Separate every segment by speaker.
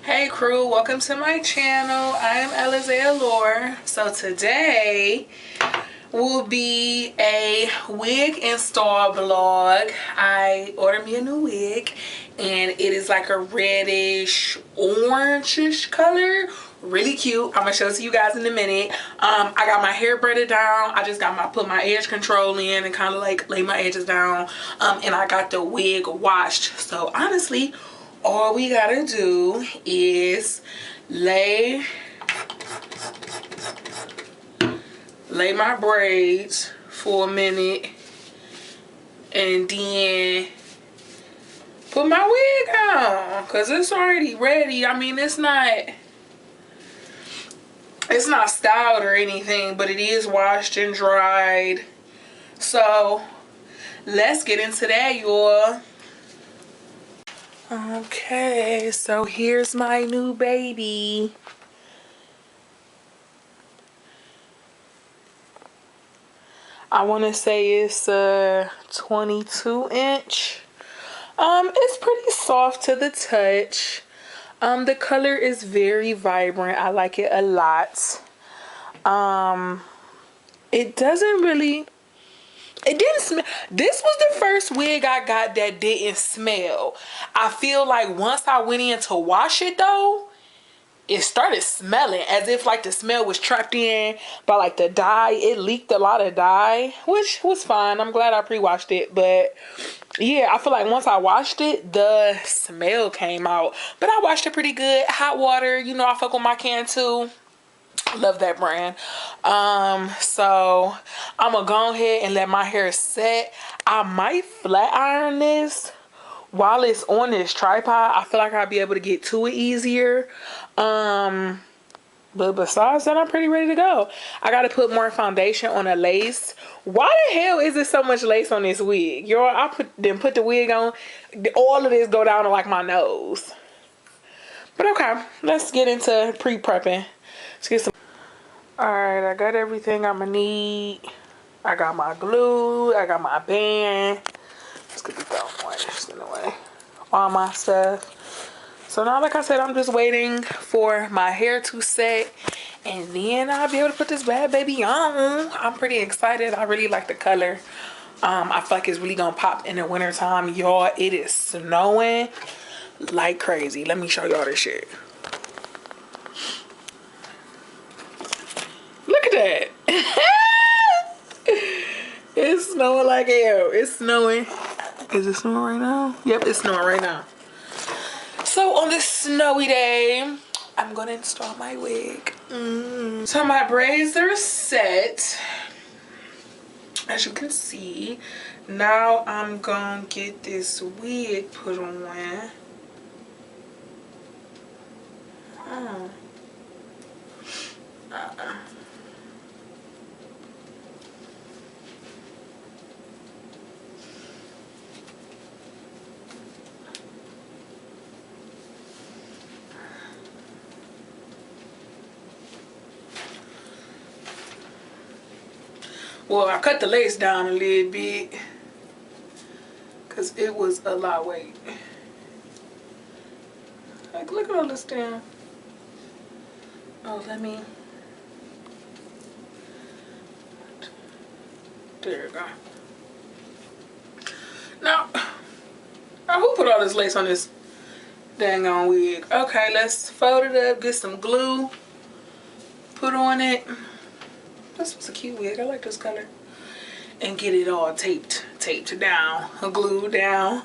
Speaker 1: Hey crew, welcome to my channel. I am Elizea Lore. So today will be a wig install vlog. I ordered me a new wig and it is like a reddish orangish color. Really cute. I'm gonna show it to you guys in a minute. I got my hair braided down. I just got put my edge control in and kind of like lay my edges down. And I got the wig washed. So honestly, all we gotta do is lay my braids for a minute and then put my wig on because it's already ready. I mean, it's not styled or anything, but it is washed and dried. So let's get into that, y'all. Okay, so here's my new baby. I want to say it's a 22 inch. It's pretty soft to the touch. The color is very vibrant. I like it a lot. It doesn't really, it didn't smell. This was the first wig I got that didn't smell. I feel like once I went in to wash it though, it started smelling as if like the smell was trapped in by like the dye. It leaked a lot of dye, which was fine. I'm glad I pre-washed it. But yeah, I feel like once I washed it, the smell came out. But I washed it pretty good. Hot water, you know, I fuck with my can too. Love that brand. So I'm gonna go ahead and let my hair set. I might flat iron this while it's on this tripod. I feel like I'll be able to get to it easier. But besides that, I'm pretty ready to go. I gotta put more foundation on a lace. Why the hell is there so much lace on this wig? Y'all, I put the wig on. All of this go down to like my nose. But okay, let's get into pre-prepping. Let's get some. Alright, I got everything I'm gonna need. I got my glue, I got my band. Let's get that one just in the way. All my stuff. So now, like I said, I'm just waiting for my hair to set. And then I'll be able to put this bad baby on. I'm pretty excited. I really like the color. I feel like it's really gonna pop in the wintertime. Y'all, it is snowing like crazy. Let me show y'all this shit. Look at that. It's snowing like hell. It's snowing. Is it snowing right now? Yep, it's snowing right now. So on this snowy day, I'm gonna install my wig. So my braids are set, as you can see. Now I'm gonna get this wig put on. Well, I cut the lace down a little bit because it was a lot of weight. Like, look at all this down. Oh, let me. There you go. Now, who put all this lace on this dang on wig? Okay, let's fold it up, get some glue, put on it. This was a cute wig. I like this color. And get it all taped down, glued down.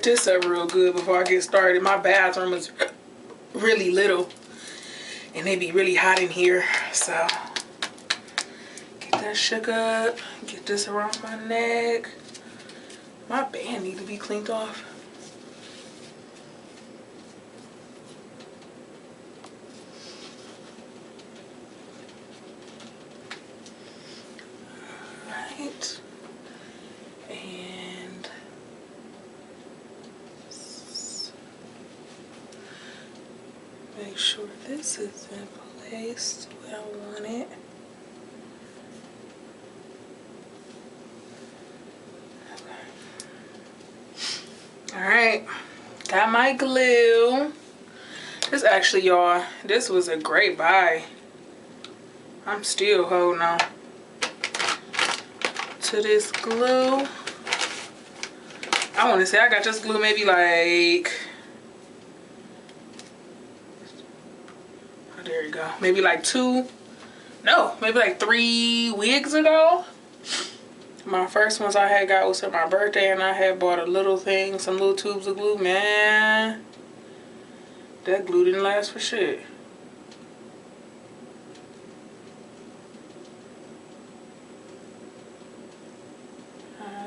Speaker 1: This up real good before I get started. My bathroom is really little and it be really hot in here. So get that shook up, get this around my neck. My band need to be cleaned off. And make sure this is in place where I want it. Okay. All right, Got my glue. This actually, y'all, this was a great buy. I'm still holding on to this glue. I want to say I got this glue maybe like, oh, there you go. Maybe like maybe like 3 wigs ago. My first ones I had got was for my birthday, and I had bought a little thing, some little tubes of glue. Man, that glue didn't last for shit.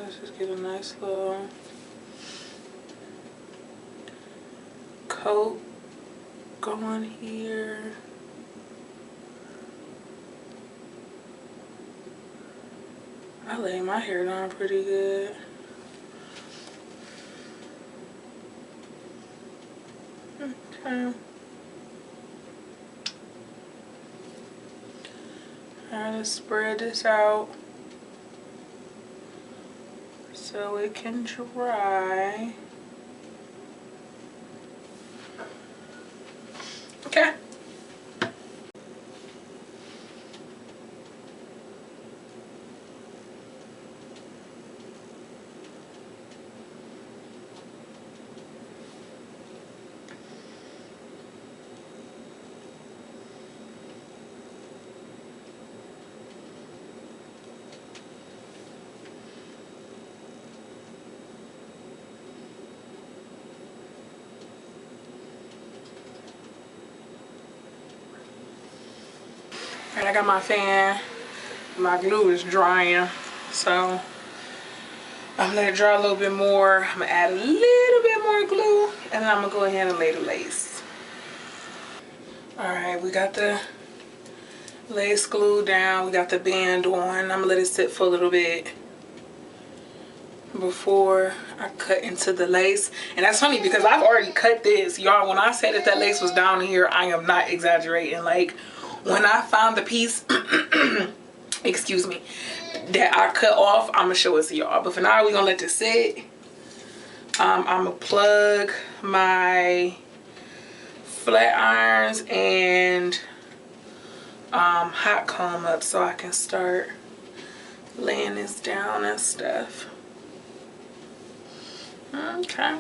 Speaker 1: Let's just get a nice little coat going here. I lay my hair down pretty good. Okay. Let's spread this out so it can dry. Okay. Alright, I got my fan. My glue is drying, so I'm gonna let it dry a little bit more. I'm gonna add a little bit more glue, and then I'm gonna go ahead and lay the lace. Alright, we got the lace glue down. We got the band on. I'm gonna let it sit for a little bit before I cut into the lace. And that's funny because I've already cut this. Y'all, when I said that that lace was down here, I am not exaggerating. Like, when I found the piece, excuse me, that I cut off, I'm gonna show it to y'all. But for now, we're gonna let this sit. I'm gonna plug my flat irons and hot comb up so I can start laying this down and stuff. Okay.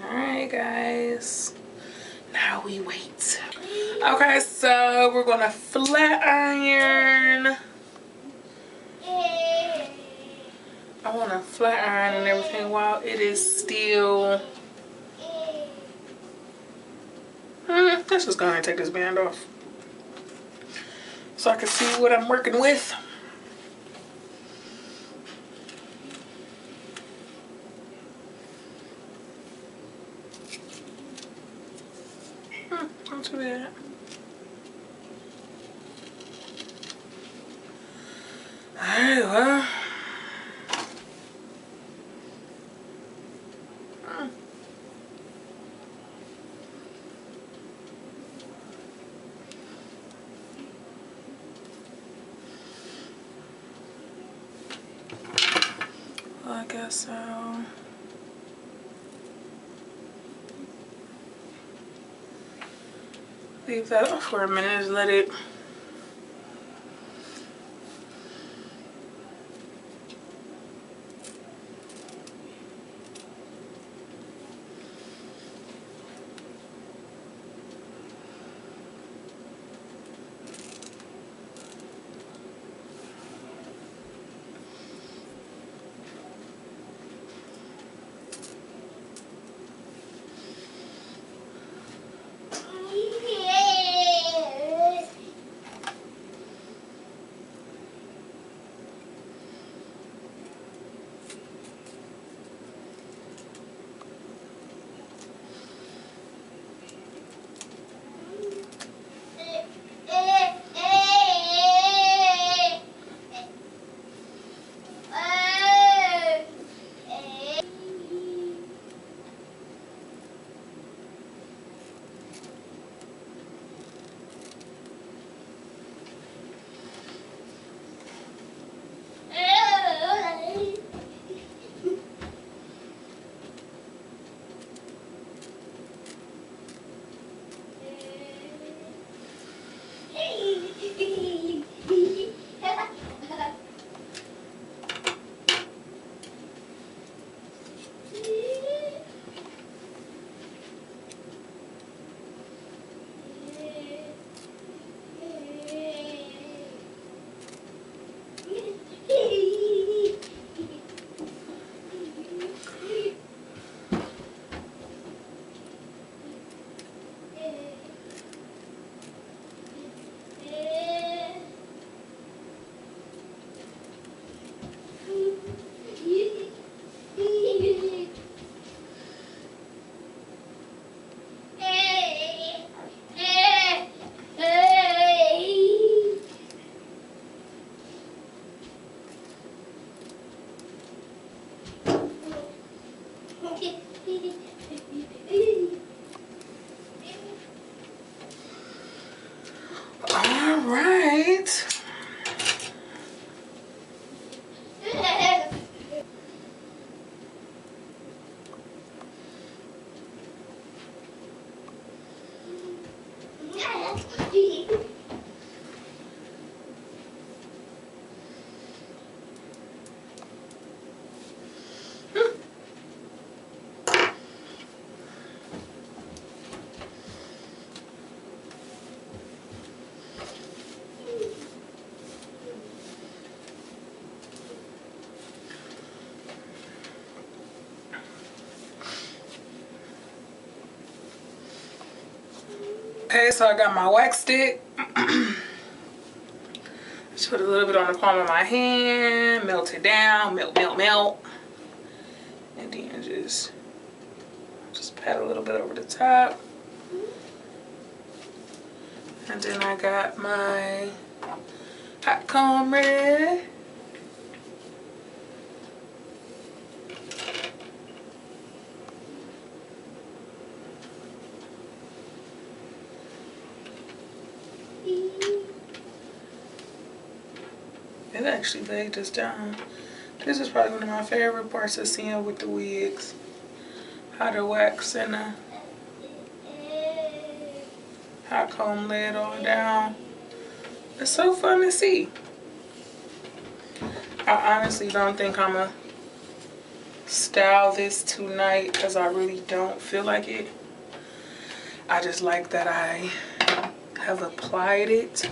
Speaker 1: Alright, guys. Now we wait. Okay, so we're gonna flat iron. I want to flat iron and everything while it is still. Let's just go ahead and take this band off so I can see what I'm working with. Not too bad. Alright, well. I guess so. Leave that off for a minute and let it Okay, so I got my wax stick. Just put a little bit on the palm of my hand, melt it down, melt. And then just pat a little bit over the top. And then I got my hot comb ready. It actually laid this down. This is probably one of my favorite parts of seeing with the wigs. How the wax and the hot comb lay it all down. It's so fun to see. I honestly don't think I'm gonna style this tonight because I really don't feel like it. I just like that I have applied it.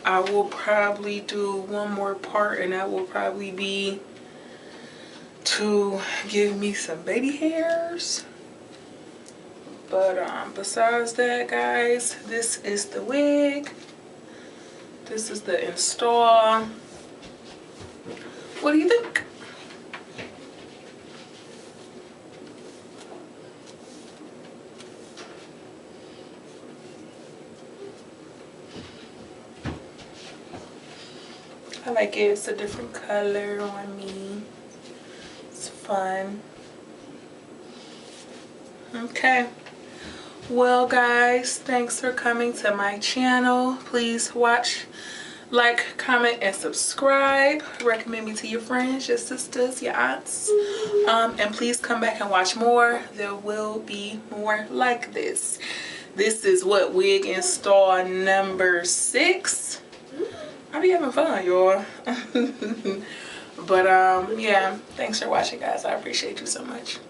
Speaker 1: I will probably do one more part, and that will probably be to give me some baby hairs. But besides that, guys, this is the wig. This is the install. What do you think? I like it. It's a different color on me. It's fun. Okay. Well, guys, thanks for coming to my channel. Please watch, like, comment, and subscribe. Recommend me to your friends, your sisters, your aunts. And please come back and watch more. There will be more like this. This is what, wig install number 6. I be having fun, y'all. But yeah, thanks for watching, guys. I appreciate you so much.